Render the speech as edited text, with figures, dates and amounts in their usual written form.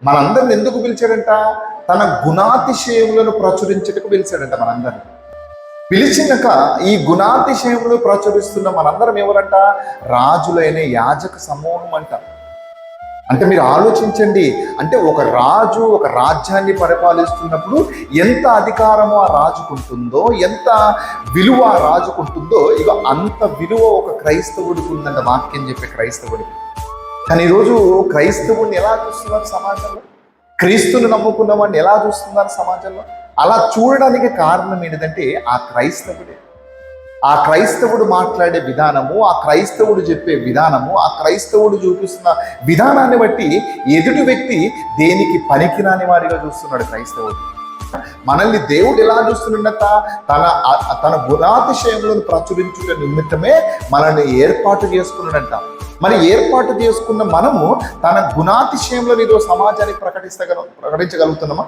మనందరిని ఎందుకు పిలిచాడంట? తన గుణాతిశయములను ప్రచురించటకు పిలిచాడంట మనందరిని. పిలిచినాక ఈ గుణాతిశయములు ప్రచురిస్తున్న మనందరం ఎవరంట? రాజులైన యాజక సమూహం అంట. అంటే మీరు ఆలోచించండి, అంటే ఒక రాజు ఒక రాజ్యాన్ని పరిపాలిస్తున్నప్పుడు ఎంత అధికారము ఆ రాజుకుంటుందో, ఎంత విలువ ఆ రాజుకుంటుందో, ఇక అంత విలువ ఒక క్రైస్తవుడికి ఉందంట, వాక్యం చెప్పే క్రైస్తవుడికి. కానీ ఈరోజు క్రైస్తవుడిని ఎలా చూస్తున్నారు సమాజంలో? క్రీస్తుని నమ్ముకున్న వాడిని ఎలా చూస్తున్నారు సమాజంలో? అలా చూడడానికి కారణం ఏంటంటే ఆ క్రైస్తవుడే. ఆ క్రైస్తవుడు మాట్లాడే విధానము, ఆ క్రైస్తవుడు చెప్పే విధానము, ఆ క్రైస్తవుడు చూపిస్తున్న విధానాన్ని బట్టి ఎదుటి వ్యక్తి దేనికి పనికిరాని వారిగా చూస్తున్నాడు క్రైస్తవుడు. మనల్ని దేవుడు ఎలా చూస్తున్నట? తన గుణాతిశయములను ప్రచురించుట నిమిత్తమే మనల్ని ఏర్పాటు చేసుకున్నాడంట. మరి ఏర్పాటు చేసుకున్న మనము తన గుణాతిశయంలో ఏదో సమాజానికి ప్రకటించగలుగుతున్నామా?